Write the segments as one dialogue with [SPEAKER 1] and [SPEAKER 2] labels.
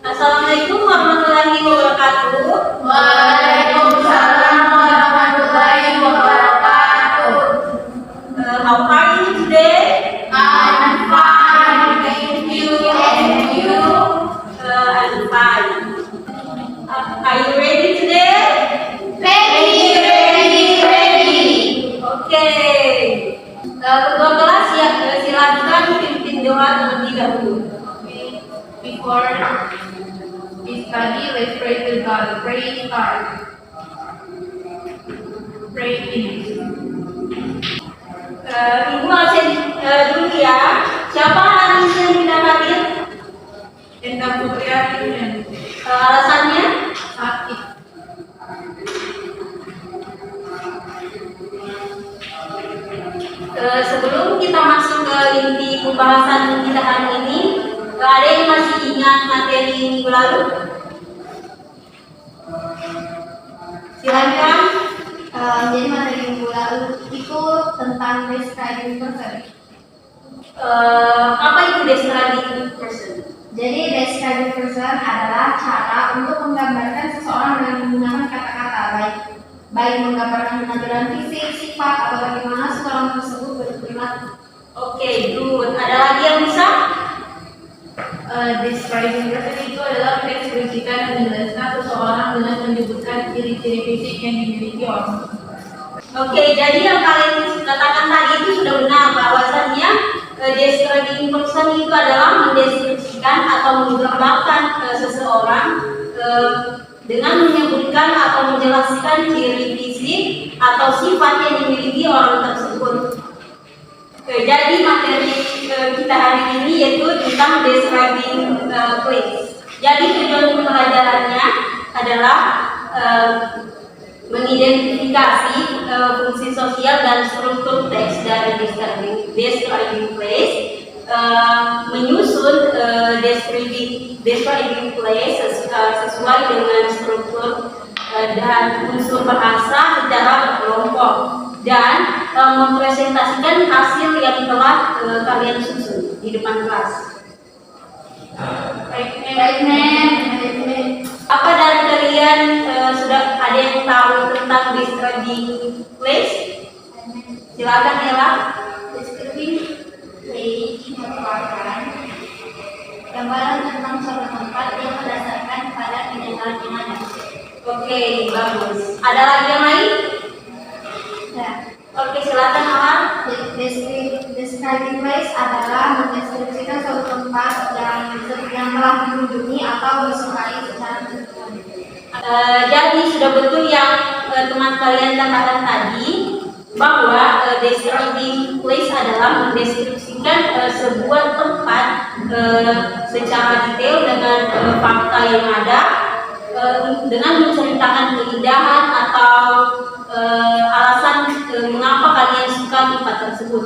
[SPEAKER 1] Assalamualaikum warahmatullahi wabarakatuh.
[SPEAKER 2] Waalaikumsalam warahmatullahi wabarakatuh.
[SPEAKER 1] How are you today?
[SPEAKER 2] I'm fine, thank you. And you?
[SPEAKER 1] I'm fine. Are you ready today?
[SPEAKER 2] Ready.
[SPEAKER 1] Okay. Ketua kelas silakan pimpin doa terlebih dahulu.
[SPEAKER 2] Okay. Before we study, let's pray to God. Pray start. Pray finish.
[SPEAKER 1] Ibu absen dulu ya. Siapa hari ini yang tidak hadir?
[SPEAKER 2] Enda Putri
[SPEAKER 1] Alasannya?
[SPEAKER 2] sakit.
[SPEAKER 1] Sebelum kita masuk ke inti pembahasan kita hari ini, ada yang masih ingat materi minggu lalu? Silakan.
[SPEAKER 3] Jadi materi minggu lalu itu tentang describing person.
[SPEAKER 1] Apa itu describing person?
[SPEAKER 3] Jadi describing person adalah cara untuk menggambarkan seseorang dengan menggunakan kata-kata, baik menggambarkan penampilan fisik, sifat, atau bagaimana seseorang tersebut berperilaku.
[SPEAKER 1] Oke, good. Ada lagi yang bisa?
[SPEAKER 2] Describing person itu adalah mendefinisikan dan menjelaskan seseorang dengan menyebutkan ciri-ciri fisik yang dimiliki orang.
[SPEAKER 1] Oke, jadi yang kalian katakan tadi itu sudah benar bahwasannya describing person itu adalah mendeskripsikan atau menggambarkan seseorang dengan menyebutkan atau menjelaskan ciri fisik atau sifat yang dimiliki orang tersebut. Jadi materi kita hari ini yaitu tentang describing place. Jadi tujuan pembelajarannya adalah mengidentifikasi fungsi sosial dan struktur teks dari describing place, menyusun describing place sesuai dengan struktur dan unsur bahasa secara berkelompok, dan mempresentasikan hasil yang telah kalian susun di depan kelas. Apa dari kalian sudah ada yang tahu tentang describing place? Silakan Ella.
[SPEAKER 3] Describing place merupakan gambaran tentang suatu tempat yang berdasarkan pada kenyataan yang ada.
[SPEAKER 1] Oke, bagus. Ada lagi yang lain?
[SPEAKER 3] Ya.
[SPEAKER 1] Oke, silakan Awan.
[SPEAKER 3] Describing place adalah mendeskripsikan suatu tempat yang telah dikunjungi atau disukai secara keseluruhan.
[SPEAKER 1] Jadi sudah betul yang teman kalian katakan tadi, bahwa describing place adalah mendeskripsikan sebuah tempat secara detail dengan fakta yang ada, dengan menceritakan keindahan atau alasan mengapa kalian suka tempat tersebut,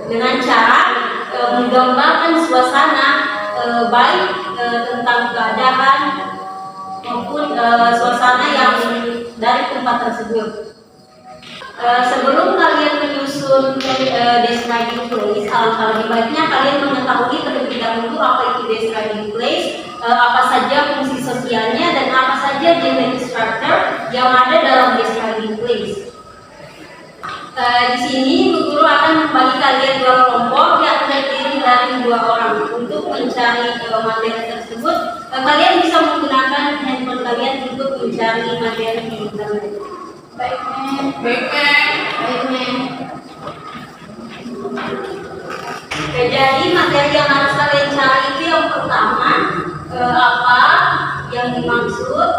[SPEAKER 1] dengan cara menggambarkan suasana baik tentang keadaan maupun suasana yang dari tempat tersebut. Sebelum kalian menyusun describing place, alangkah lebih baiknya kalian mengetahui terlebih dahulu apa itu describing place, apa saja fungsi sosialnya, dan apa saja jenis structure yang ada dalam describing place. Di sini guru akan membagi kalian dua kelompok yang terdiri dari 2 orang untuk mencari materi tersebut. Kalian bisa menggunakan handphone kalian untuk mencari materi di internet.
[SPEAKER 2] Baik.
[SPEAKER 1] Jadi materi yang harus kalian cari itu yang pertama, apa yang dimaksud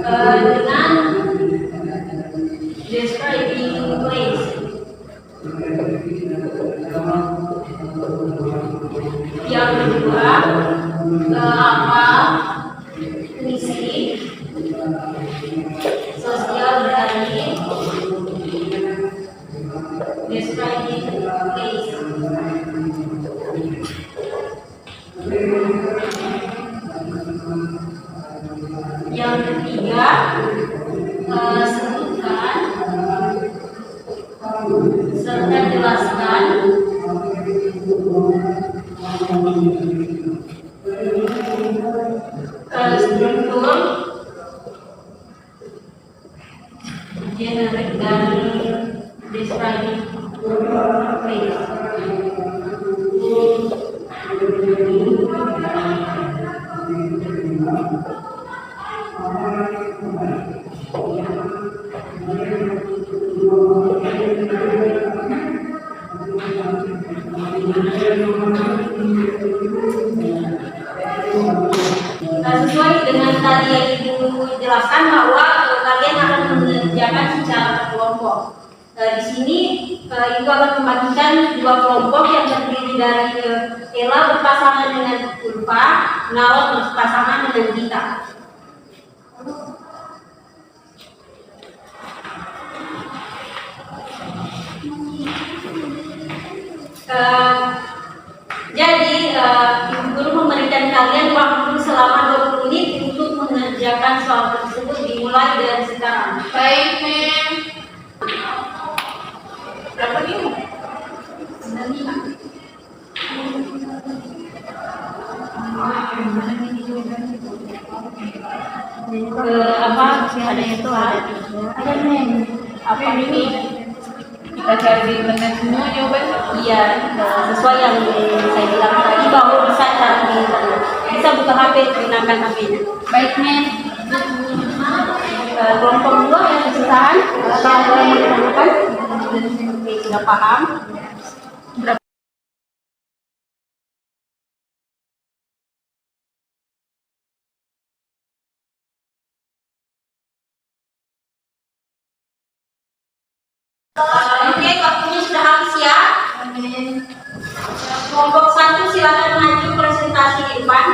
[SPEAKER 1] dengan describing place. Yang kedua, apa fungsi sosial dari describing place. Yang ketiga, sebutkan serta jelaskan Struktur, generic dan describing phrase. Sesuai dengan tadi yang Ibu jelaskan bahwa kalian akan mengerjakan secara kelompok. Di sini Ibu akan membagikan dua kelompok yang terdiri dari Ella berpasangan dengan Ulfa, Nawal berpasangan dengan Gita. Jadi Ibu Guru memberikan kalian waktu selama 20 menit untuk mengerjakan soal tersebut dimulai dari sekarang.
[SPEAKER 2] Baik, Mem. Berapa nih?
[SPEAKER 1] 95. Apa ada itu ada Mem. Apa ini?
[SPEAKER 2] Kita cari di internet semua jawabannya.
[SPEAKER 1] Iya, sesuai yang saya bilang tadi bahwa bisa cari di internet. Bisa buka HP, gunakan HP-nya.
[SPEAKER 3] Baik, Mem.
[SPEAKER 1] Kelompok 2 yang kesusahan, kalau yang menemukan, sudah paham. Oke, waktunya sudah habis ya. Kelompok 1 silakan maju presentasi di depan.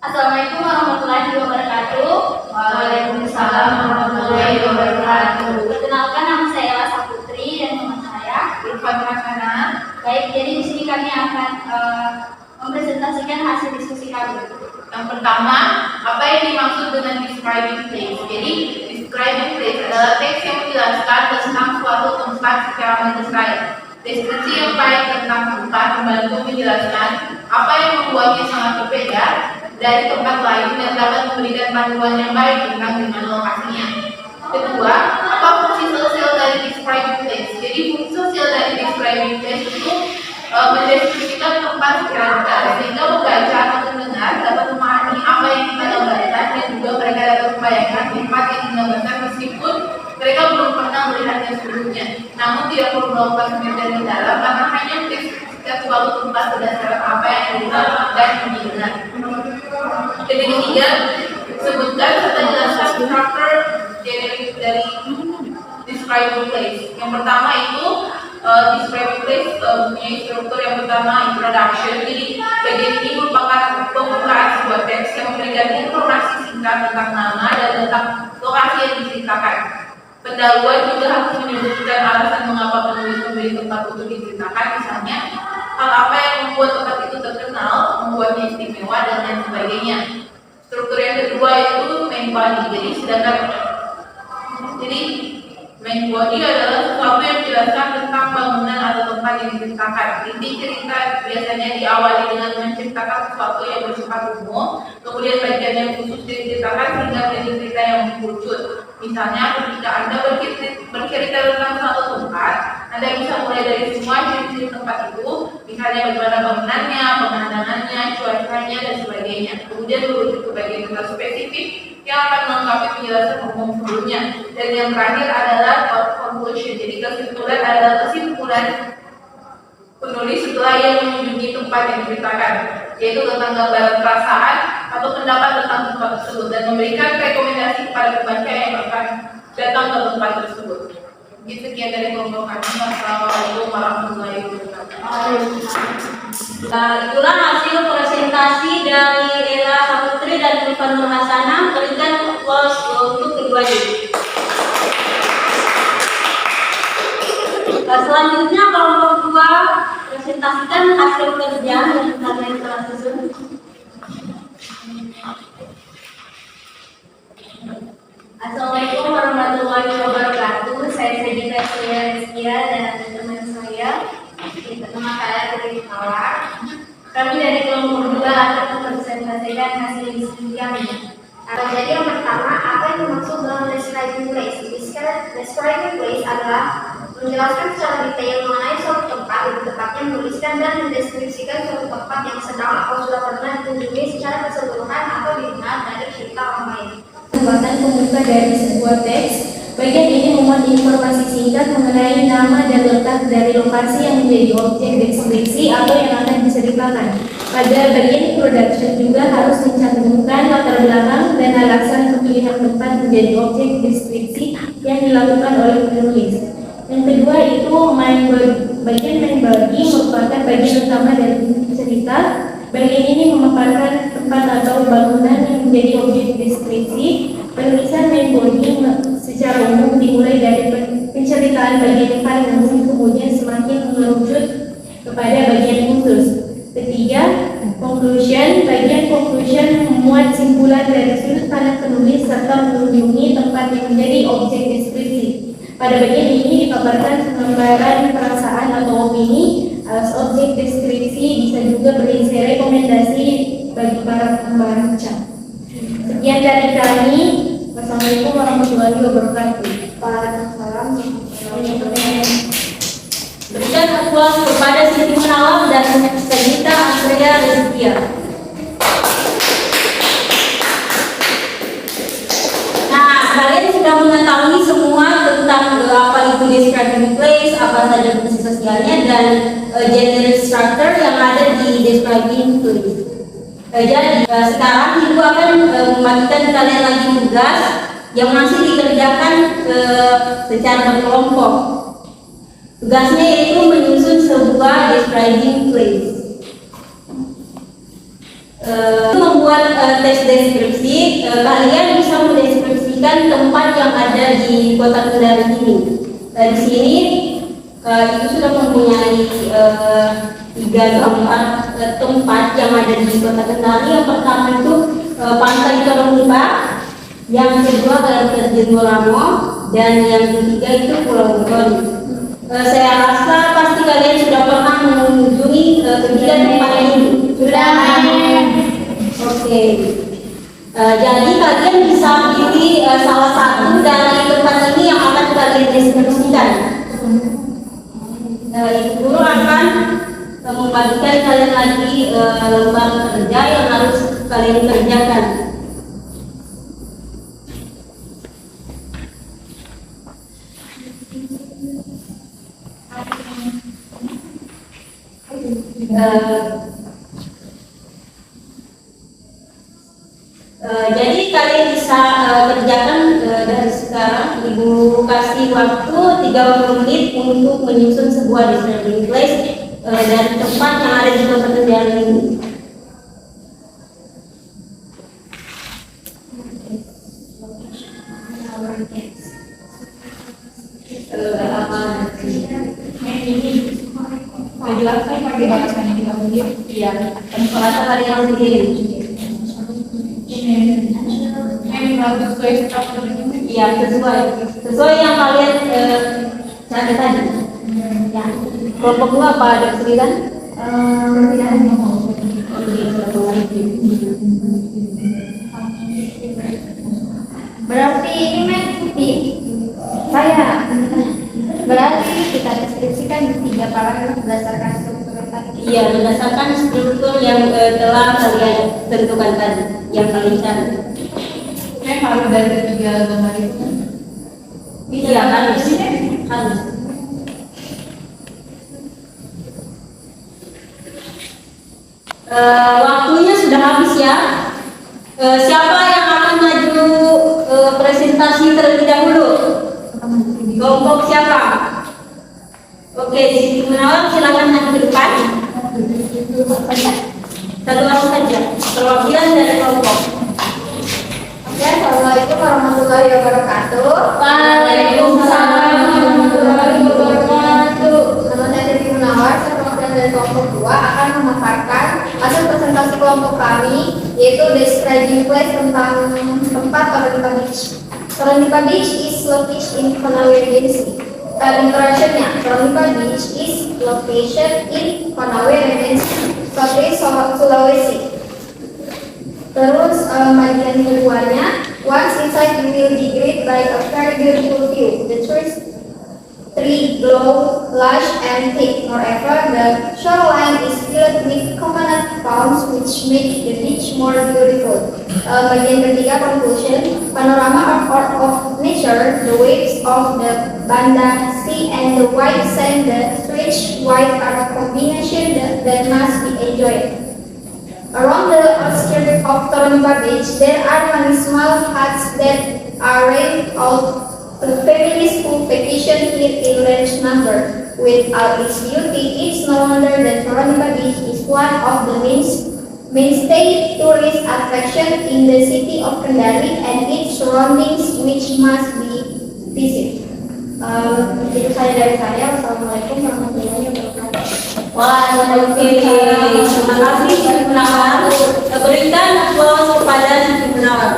[SPEAKER 3] Assalamualaikum warahmatullahi wabarakatuh.
[SPEAKER 2] Waalaikumsalam warahmatullahi wabarakatuh.
[SPEAKER 3] Perkenalkan, nama saya Ella Saputri dan teman saya.
[SPEAKER 2] Irfan Rasana.
[SPEAKER 3] Baik, jadi di sini kami akan mempresentasikan hasil diskusi kami.
[SPEAKER 2] Yang pertama, apa yang dimaksud dengan describing place? Jadi, describing place adalah teks yang menjelaskan tentang suatu tempat secara mendeskripsi. Deskripsi yang baik tentang tempat membantu menjelaskan apa yang membuatnya sangat berbeda dari tempat lain dan dapat memberikan panduan yang baik tentang di mana lokasinya. Kedua, apa fungsi sosial dari describing place? Jadi, fungsi sosial dari describing place itu mendeskripsikan tempat secara detail sehingga pembaca atau pendengar dapat memahami apa yang kita gambarkan dan juga mereka dapat membayangkan tempat yang digambarkan meskipun mereka belum pernah melihatnya sebelumnya. Namun tidak perlu melakukan penelitian di dalam karena hanya mendeskripsikan suatu tempat berdasarkan apa yang dilihat dan didengar. Jadi ketiga, sebutkan serta jelaskan struktur generik dari describing place. Yang pertama itu describing place mempunyai struktur yang pertama introduction. Jadi bagian ini merupakan pembukaan sebuah teks yang memberikan informasi singkat tentang nama dan tentang lokasi yang diceritakan. Pendahuluan juga harus menyebutkan alasan mengapa penulis memilih tempat untuk diceritakan, misalnya hal apa yang membuat tempat itu terkenal, membuatnya istimewa dan lain sebagainya. Struktur yang kedua itu main body. Jadi main body adalah sesuatu yang menjelaskan tentang bangunan atau tempat yang diceritakan. Inti cerita biasanya diawali dengan menceritakan sesuatu yang bersifat umum, kemudian bagian yang khusus diceritakan sehingga menjadi cerita yang mengerucut. Misalnya, ketika Anda bercerita tentang suatu tempat, Anda bisa mulai dari semua ciri-ciri tempat itu, misalnya bagaimana bangunannya, pemandangannya, cuacanya, dan sebagainya. Kemudian merujuk ke bagian detail spesifik yang akan melengkapi penjelasan umum sebelumnya. Dan yang terakhir adalah conclusion. Jadi kesimpulan adalah kesimpulan penulis setelah ia mengunjungi tempat yang diceritakan, yaitu tentang gambaran perasaan atau pendapat tentang tempat tersebut dan memberikan rekomendasi kepada pembaca yang akan datang ke tempat tersebut. Jadi sekian dari kelompok kami. Wassalamualaikum warahmatullahi wabarakatuh.
[SPEAKER 1] Itulah hasil presentasi dari Ella Saputri dan Irfan Nurhasana. Berikan applause untuk keduanya. Selanjutnya kelompok 2 presentasikan hasil kerja yang kalian telah susun.
[SPEAKER 3] warahmatullahi wabarakatuh. Saya Sajida Rizkia dan teman saya, nama saya Putri Mawar. Kami dari kelompok 2 akan mempresentasikan hasil diskusi kami. Jadi yang pertama, apa yang dimaksud dalam describing place? Describing place adalah menjelaskan secara detail mengenai suatu tempat, lebih tepatnya menuliskan dan mendeskripsikan suatu tempat yang sedang atau sudah pernah dikunjungi secara keseluruhan atau didengar dari cerita orang lain.
[SPEAKER 4] Kesempatan pembuka dari sebuah teks. Bagian ini memuat informasi singkat mengenai nama dan letak dari lokasi yang menjadi objek deskripsi atau yang akan diceritakan. Pada bagian introduction juga harus mencantumkan latar belakang dan alasan pemilihan tempat menjadi objek deskripsi yang dilakukan oleh penulis. Yang kedua itu bagian main body merupakan bagian utama dari cerita. Bagian ini memaparkan tempat atau bangunan yang menjadi objek deskripsi. Penulisan main body secara umum dimulai dari penceritaan bagian yang paling umum, kemudian semakin merucut kepada bagian khusus. Ketiga, conclusion. Bagian conclusion memuat simpulan dari sudut pandang penulis serta mengunjungi tempat yang menjadi objek deskripsi. Pada bagian ini dipaparkan pengembaraan perasaan atau opini. Objek deskripsi bisa juga berisi rekomendasi bagi para pembaca. Sekian dari kami. Wassalamualaikum warahmatullahi wabarakatuh.
[SPEAKER 3] Waalaikumsalam.
[SPEAKER 1] Berikan aplaus kepada Siti Munawar dan Sajida Andrea Rizkia. Nah, kalian sudah mengetahui semua tentang apa itu describing place, apa saja fungsi sosialnya, dan general structure yang ada di describing place. Jadi sekarang Ibu akan membagikan kalian lagi tugas yang masih dikerjakan secara berkelompok. Tugasnya yaitu menyusun sebuah describing place. Membuat teks deskripsi, kalian bisa mendeskripsikan tempat yang ada di Kota Kendari ini. Di sini Ibu sudah mempunyai 3 tempat yang ada di Kota Kendari. Yang pertama itu Pantai Terumba, yang kedua Air Terjun Moramo, dan yang ketiga itu Pulau Goni. Saya rasa pasti kalian sudah pernah mengunjungi ketiga tempat ini.
[SPEAKER 3] Sudah.
[SPEAKER 1] Oke. Jadi kalian bisa pilih salah satu dari tempat ini yang akan kalian deskripsikan. Ibu guru akan membagikan kalian lagi lembar kerja yang harus kalian kerjakan. Jadi kalian bisa kerjakan dari sekarang. Ibu kasih waktu 30 menit untuk menyusun sebuah describing place dari tempat yang ada di Kota Kendari ini.
[SPEAKER 2] Jelaskan pakai bahasan yang kita punya.
[SPEAKER 1] Iya, bahasa kalian sendiri.
[SPEAKER 2] Ini harus sesuai struktur ini.
[SPEAKER 1] Iya, sesuai yang kalian cari tadi. Ya. Kelompok 2 apa ada kesulitan?
[SPEAKER 3] Berarti ini putih. Saya. Berarti kita deskripsikan di 3 paragraf berdasarkan struktur tadi.
[SPEAKER 1] Iya, berdasarkan struktur yang telah kalian tentukan tadi, yang kalian cari.
[SPEAKER 2] Harus dari 3 lembar itu.
[SPEAKER 1] Iya, harus. Waktunya sudah habis ya. Siapa yang akan maju presentasi terlebih dahulu? Kelompok siapa? Oke, Siti Munawar silakan maju ke depan. Satu orang saja, perwakilan dari kelompok.
[SPEAKER 3] Oke, assalamualaikum warahmatullahi wabarakatuh.
[SPEAKER 1] Waalaikumsalam warahmatullahi wabarakatuh.
[SPEAKER 3] Nama saya Siti Munawar, saya perwakilan dari kelompok 2 akan memaparkan hasil presentasi kelompok kami, yaitu describing place tentang tempat pada tempat beach. Veronica Beach is located in Konawe Regency. Introduction-nya, Veronica Beach is located in Konawe Regency, Sulawesi. Terus bagian keduanya, once inside you will be greeted by a very beautiful view. The trees glow lush and thick. Moreover, the shoreline is filled with coconut palms which make the beach more beautiful. Bagian ketiga, conclusion, panorama of nature, the waves of the Banda Sea and the white sand, the rich white are a combination that must be enjoyed. Around the outskirts of Veronica Beach, there are many small huts that are rented out to families who vacation here in large number. With all its beauty, it's no wonder that Veronica Beach is one of the mainstay tourist attraction in the city of Kendari and its surroundings, which must be visited. Itu saja dari saya. Wassalamualaikum warahmatullahi wabarakatuh.
[SPEAKER 1] Wah, oke. Terima kasih Siti Munawar. Berikan aplaus kepada Siti Munawar.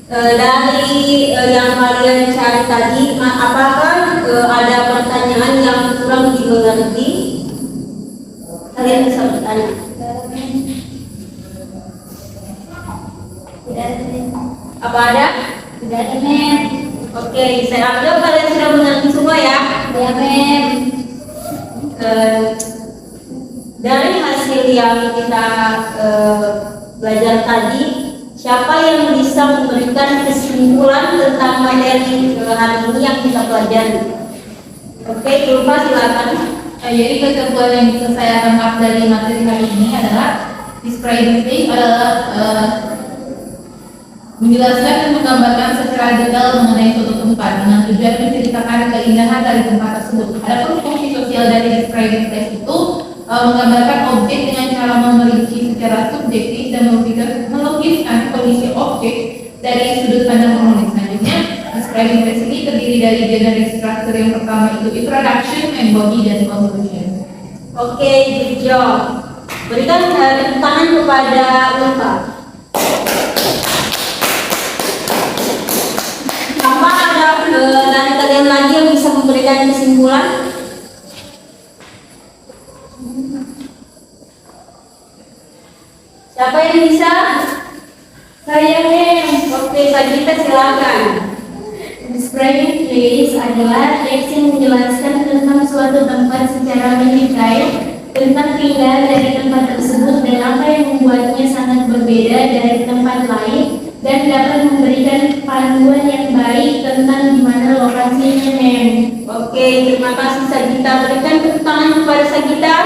[SPEAKER 1] Dari yang kalian cari tadi, apakah ada pertanyaan yang kurang dimengerti? Kalian bisa bertanya. Apa ada?
[SPEAKER 3] Tidak ada, Mem.
[SPEAKER 1] Oke, saya anggap kalian sudah mengerti semua ya.
[SPEAKER 3] Ya, Mem.
[SPEAKER 1] Dari hasil yang kita belajar tadi, siapa yang bisa memberikan kesimpulan tentang materi hari ini yang kita pelajari? Oke, Ilva silakan.
[SPEAKER 2] Jadi kesimpulan yang bisa saya tangkap dari materi hari ini adalah describing things adalah menjelaskan dan menggambarkan secara detail mengenai suatu tempat dengan tujuan menceritakan keindahan dari tempat tersebut. Adapun fungsi sosial dari describing place itu menggambarkan objek dengan cara memerinci secara subjektif dan melukiskan kondisi objek dari sudut pandang penulis. Selanjutnya, describing place ini terdiri dari generic structure yang pertama itu introduction, main body, dan conclusion.
[SPEAKER 1] Oke, good job. Berikan tepuk tangan kepada Ilva. Apa ada dari kalian lagi yang bisa memberikan kesimpulan? Siapa yang bisa?
[SPEAKER 4] Saya, Mem.
[SPEAKER 1] Oke, Sagita silakan.
[SPEAKER 4] Describing place adalah teks yang menjelaskan tentang suatu tempat secara mendetail, tentang keindahan dari tempat tersebut dan apa yang membuatnya sangat berbeda dari tempat lain, dan dapat memberikan panduan yang baik tentang di mana lokasinya, Mem.
[SPEAKER 1] Oke, terima kasih Sagita. Berikan tepuk tangan kepada Sagita.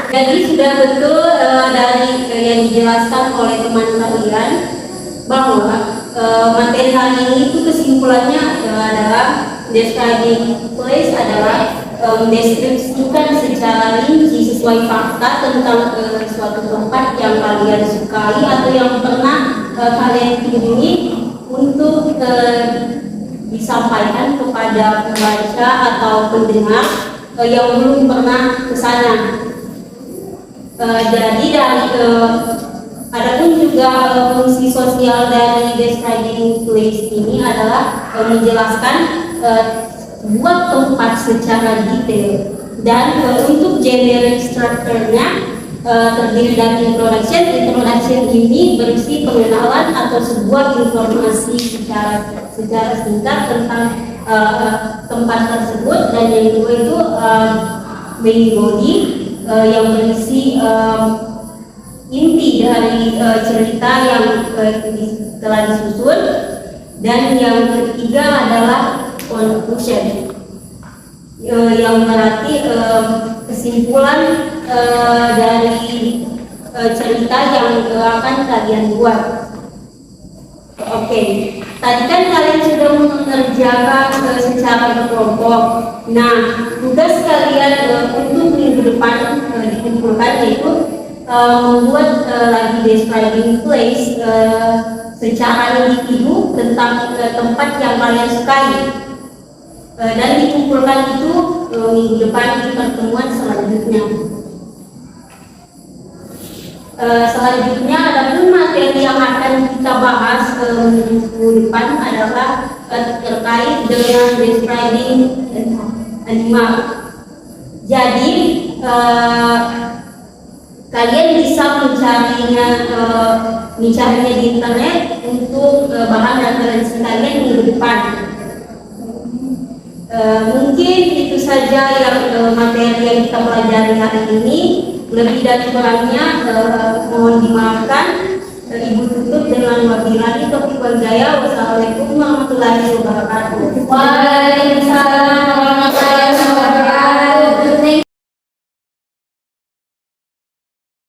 [SPEAKER 1] Jadi sudah betul dari yang dijelaskan oleh teman kalian bahwa materi hari ini itu kesimpulannya adalah describing place adalah mendeskripsikan secara rinci sesuai fakta tentang suatu tempat yang kalian sukai atau yang pernah kalian kunjungi untuk disampaikan kepada pembaca atau pendengar yang belum pernah ke sana. Jadi dari adapun juga fungsi sosial dari describing place ini adalah menjelaskan buat tempat secara detail, dan untuk generic structure-nya terdiri dari introduction. Introduction ini berisi pengenalan atau sebuah informasi secara singkat tentang tempat tersebut, dan yang kedua itu main body yang berisi inti dari cerita yang telah disusun, dan yang ketiga adalah conclusion yang berarti kesimpulan dari cerita yang akan kalian buat. Oke, tadi kan kalian sudah mengerjakan secara berkelompok. Nah, tugas kalian untuk minggu depan dikumpulkan yaitu membuat lagi describing place secara individu tentang tempat yang kalian sukai, dan dikumpulkan itu minggu depan di pertemuan selanjutnya. Selanjutnya adapun materi yang akan kita bahas minggu depan adalah terkait dengan describing animal. Jadi kalian bisa mencarinya di internet untuk bahan referensi kalian minggu depan. Mungkin itu saja yang materi yang kita pelajari hari ini. Lebih dan kurangnya mohon dimaafkan. Ibu tutup dengan wabillahi taufiq wal hidayah. Wassalamualaikum warahmatullahi wabarakatuh.
[SPEAKER 4] Waalaikumsalam warahmatullahi